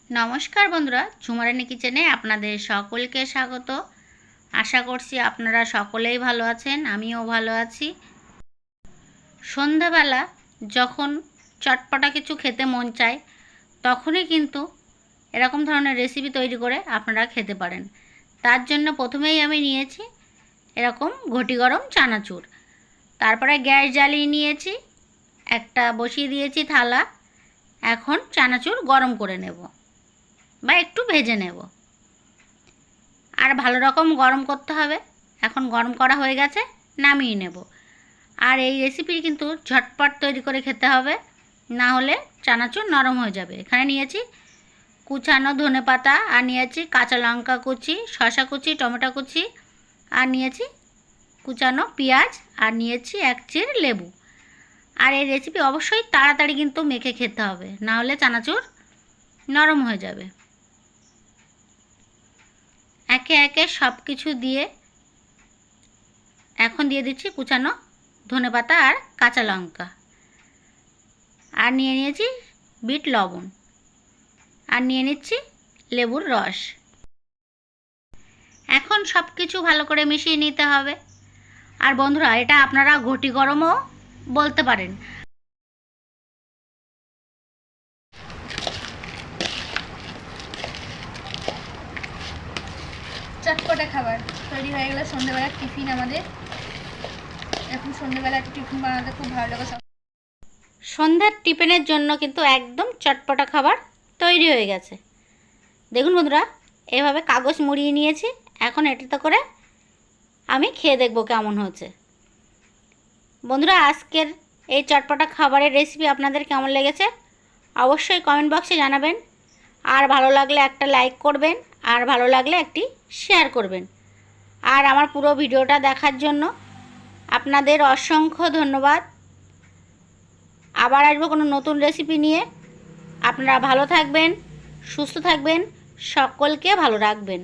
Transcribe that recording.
নমস্কার বন্ধুরা, ঝুমারানি কিচেনে আপনাদের সকলকে স্বাগত। আশা করছি আপনারা সকলেই ভালো আছেন, আমিও ভালো আছি। সন্ধ্যাবেলা যখন চটপটা কিছু খেতে মন চায় তখনই কিন্তু এরকম ধরনের রেসিপি তৈরি করে আপনারা খেতে পারেন। তার জন্য প্রথমেই আমি নিয়েছি এরকম ঘটি গরম চানাচুর। তারপরে গ্যাস জ্বালিয়ে নিয়েছি, একটা বসিয়ে দিয়েছি থালা। এখন চানাচুর গরম করে নেব বা একটু ভেজে নেব, আর ভালো রকম গরম করতে হবে। এখন গরম করা হয়ে গেছে, নামিয়ে নেব। আর এই রেসিপি কিন্তু ঝটপট তৈরি করে খেতে হবে, না হলে চানাচুর নরম হয়ে যাবে। এখানে নিয়েছি কুচানো ধনেপাতা, আর নিয়েছি কাঁচা লঙ্কা কুচি, শসা কুচি, টমেটো কুচি, আর নিয়েছি কুচানো পেঁয়াজ, আর নিয়েছি এক চিড় লেবু। আর এই রেসিপি অবশ্যই তাড়াতাড়ি কিন্তু মেখে খেতে হবে, না হলে চানাচুর নরম হয়ে যাবে। একে একে সব কিছু দিয়ে এখন দিয়ে দিচ্ছি কুচানো ধনেপাতা আর কাঁচা লঙ্কা, আর নিয়ে নিয়েছি বিট লবণ, আর নিয়ে নিচ্ছি লেবুর রস। এখন সব কিছু ভালো করে মিশিয়ে নিতে হবে। আর বন্ধুরা, এটা আপনারা ঘটি গরমও বলতে পারেন। চটপটা খাবার তৈরি হয়ে গেল সন্ধ্যেবেলার টিফিন আমাদের। এখন সন্ধ্যেবেলা একটা টিফিন বানাতে খুব ভালো লাগে। সন্ধ্যার টিফিনের জন্য কিন্তু একদম চটপটা খাবার তৈরি হয়ে গেছে। দেখুন বন্ধুরা, এভাবে কাগজ মুড়িয়ে নিয়েছি। এখন এটাতে করে আমি খেয়ে দেখব কেমন হয়েছে। বন্ধুরা, আজকের এই চটপটা খাবারের রেসিপি আপনাদের কেমন লেগেছে অবশ্যই কমেন্ট বক্সে জানাবেন। আর ভালো লাগলে একটা লাইক করবেন, আর ভালো লাগলে একটি শেয়ার করবেন। আর আমার পুরো ভিডিওটা দেখার জন্য আপনাদের অসংখ্য ধন্যবাদ। আবার আসবো কোনো নতুন রেসিপি নিয়ে। আপনারা ভালো থাকবেন, সুস্থ থাকবেন, সকলকে ভালো রাখবেন।